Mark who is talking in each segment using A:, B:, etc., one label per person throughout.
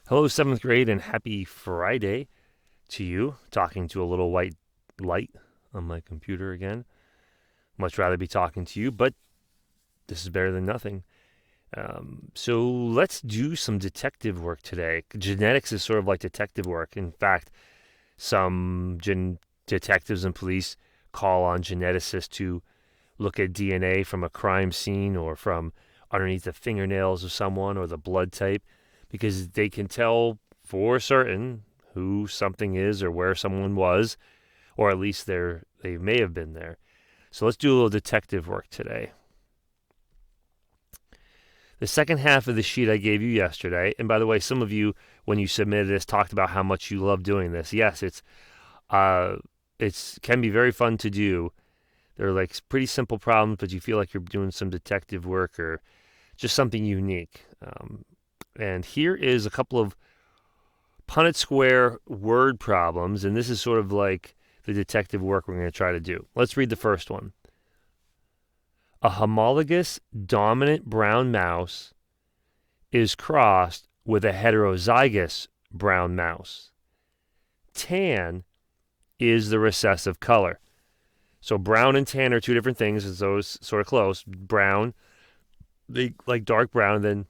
A: Hello, seventh grade, and happy Friday to you. Talking to a little white light on my computer again. Much rather be talking to you, but this is better than nothing. So let's do some detective work today. Genetics is sort of like detective work. In fact, some detectives and police call on geneticists to look at DNA from a crime scene or from underneath the fingernails of someone or the blood type because they can tell for certain who something is or where someone was, or at least they may have been there. So let's do a little detective work today. The second half of the sheet I gave you yesterday, and by the way, some of you, when you submitted this, talked about how much you love doing this. Yes, it's can be very fun to do. They're like pretty simple problems, but you feel like you're doing some detective work or just something unique. And here is a couple of Punnett Square word problems, and this is sort of like the detective work we're going to try to do. Let's read the first one. A homologous dominant brown mouse is crossed with a heterozygous brown mouse. Tan is the recessive color. So brown and tan are two different things, as those sort of close. Brown, they like dark brown, then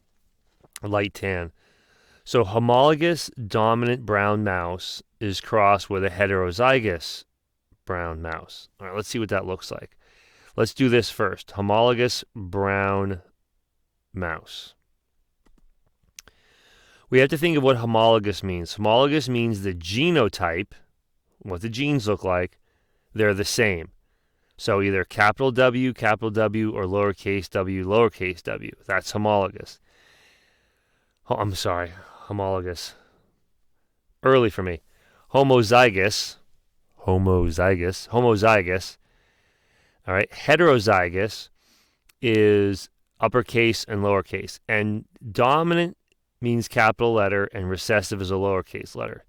A: light tan. So homologous dominant brown mouse is crossed with a heterozygous brown mouse. All right, let's see what that looks like. Let's do this first. Homologous brown mouse. We have to think of what homologous means. Homologous means the genotype, what the genes look like, they're the same. So either capital W, or lowercase w. That's homologous. Oh, I'm sorry, homologous. Early for me. Homozygous. All right. Heterozygous is uppercase and lowercase. And dominant means capital letter and recessive is a lowercase letter.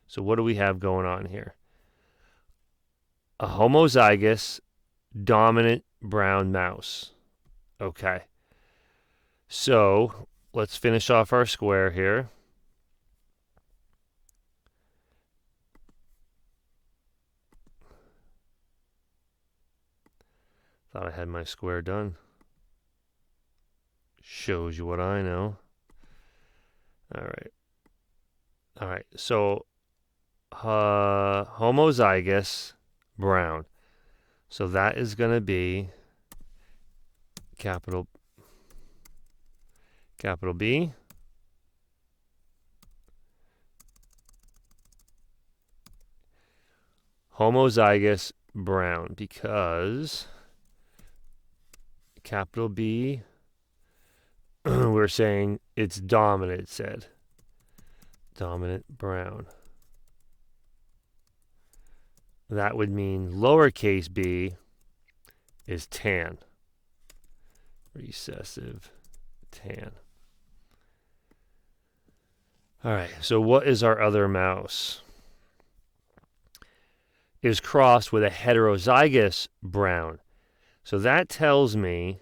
A: So what do we have going on here? A homozygous dominant brown mouse. Okay. So let's finish off our square here. Thought I had my square done. Shows you what I know. All right. So homozygous brown. So that is going to be capital B. Homozygous brown, because capital B, we're saying it's dominant, it said. Dominant brown. That would mean lowercase b is tan. Recessive tan. All right, so what is our other mouse? Is crossed with a heterozygous brown. So that tells me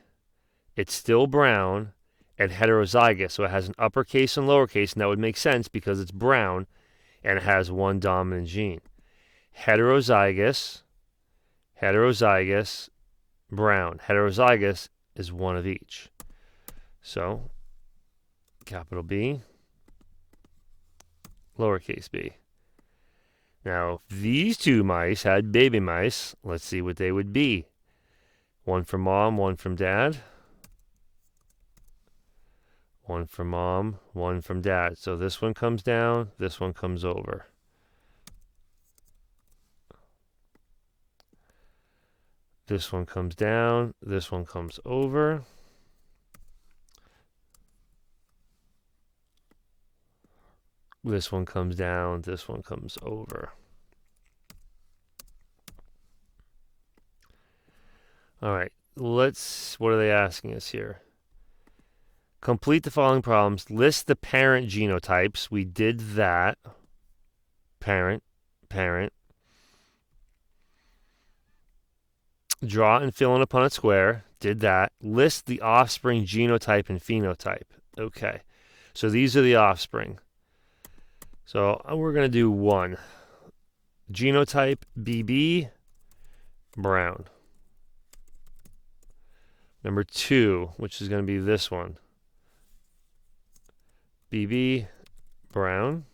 A: it's still brown and heterozygous. So it has an uppercase and lowercase, and that would make sense because it's brown and it has one dominant gene. Heterozygous, brown. Heterozygous is one of each. So capital B, lowercase b. Now, if these two mice had baby mice, let's see what they would be. One from mom, one from dad. One from mom, one from dad. So this one comes down, this one comes over. This one comes down, this one comes over. This one comes down, this one comes over. All right, what are they asking us here? Complete the following problems. List the parent genotypes. We did that. Parent. Draw and fill in a Punnett square. Did that. List the offspring genotype and phenotype. Okay. So these are the offspring. So we're going to do 1. Genotype BB, brown. Number 2, which is going to be this one. BB, brown.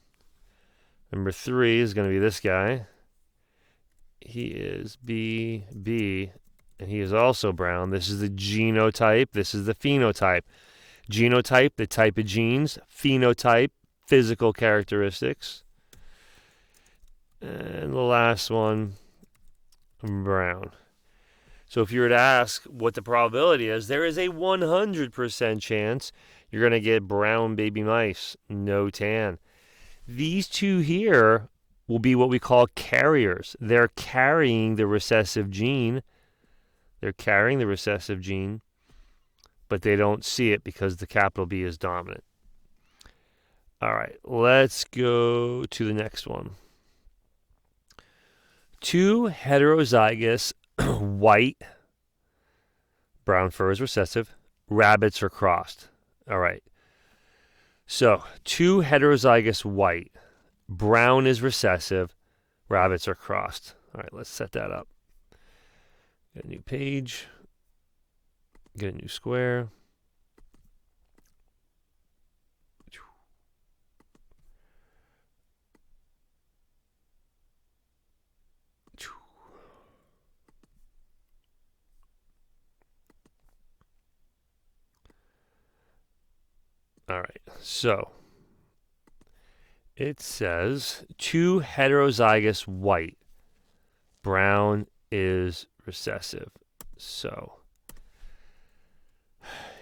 A: Number 3 is going to be this guy. He is BB, and he is also brown. This is the genotype. This is the phenotype. Genotype, the type of genes. Phenotype, physical characteristics. And the last one, brown. So if you were to ask what the probability is, there is a 100% chance you're going to get brown baby mice, no tan. These two here will be what we call carriers. They're carrying the recessive gene. They're carrying the recessive gene, but they don't see it because the capital B is dominant. All right, let's go to the next one. 2 heterozygous white, brown fur is recessive, rabbits are crossed. All right. So 2 heterozygous white, brown is recessive, rabbits are crossed. All right, let's set that up. Get a new page, get a new square. All right, so it says 2 heterozygous white, brown is recessive. So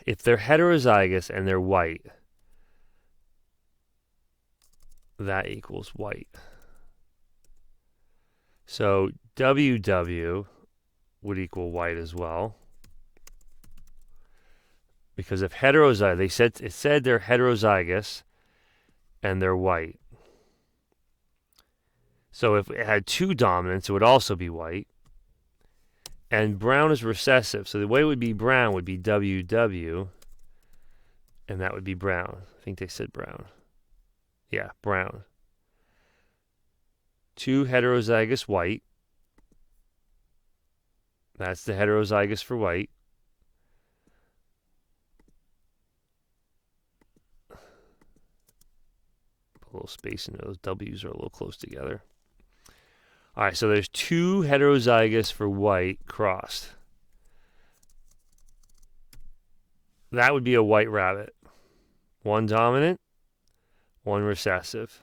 A: if they're heterozygous and they're white, that equals white. So WW would equal white as well. Because if heterozygous, it said they're heterozygous and they're white. So if it had 2 dominants, it would also be white. And brown is recessive. So the way it would be brown would be WW, and that would be brown. I think they said brown. Yeah, brown. 2 heterozygous white. That's the heterozygous for white. A little space in those W's are a little close together. All right, so there's 2 heterozygous for white crossed. That would be a white rabbit. 1 dominant, 1 recessive.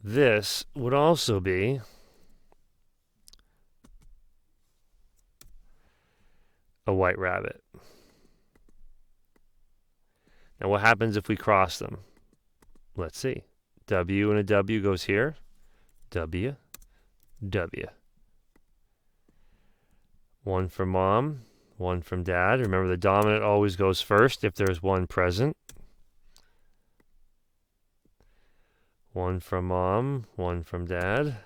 A: This would also be a white rabbit. Now what happens if we cross them? Let's see. W and a W goes here. W, W. 1 from mom, 1 from dad. Remember, the dominant always goes first if there's 1 present. 1 from mom, 1 from dad.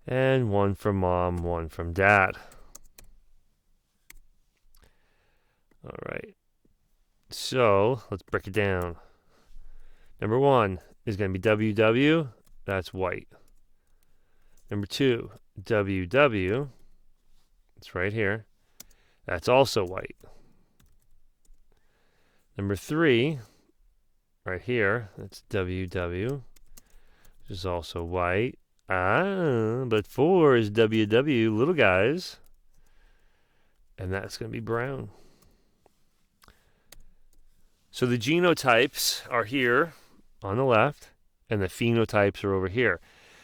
A: And 1 from mom, 1 from dad. All right. So let's break it down. Number 1 is going to be WW. That's white. Number 2, WW. It's right here. That's also white. Number 3, right here. That's WW, which is also white. But 4 is WW, little guys. And that's going to be brown. So the genotypes are here on the left, and the phenotypes are over here.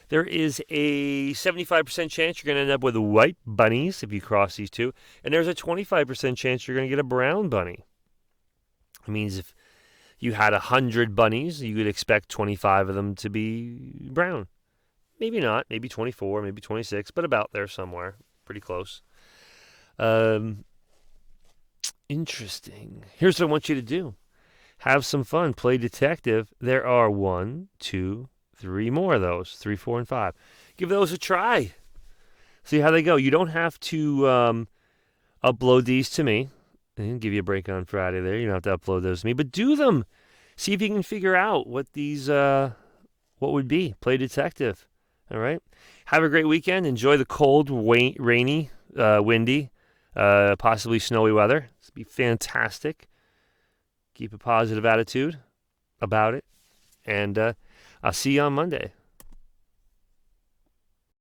A: There is a 75% chance you're going to end up with white bunnies if you cross these two, and there's a 25% chance you're going to get a brown bunny. It means if you had 100 bunnies, you would expect 25 of them to be brown. Maybe not, maybe 24, maybe 26, but about there somewhere, pretty close. Interesting. Here's what I want you to do. Have some fun. Play detective. There are 1, 2, 3 more of those. 3, 4, and 5. Give those a try. See how they go. You don't have to upload these to me. And give you a break on Friday there. You don't have to upload those to me, but do them. See if you can figure out what these, what would be. Play detective. All right. Have a great weekend. Enjoy the cold, rainy, windy, possibly snowy weather. It's be fantastic. Keep a positive attitude about it. And I'll see you on Monday.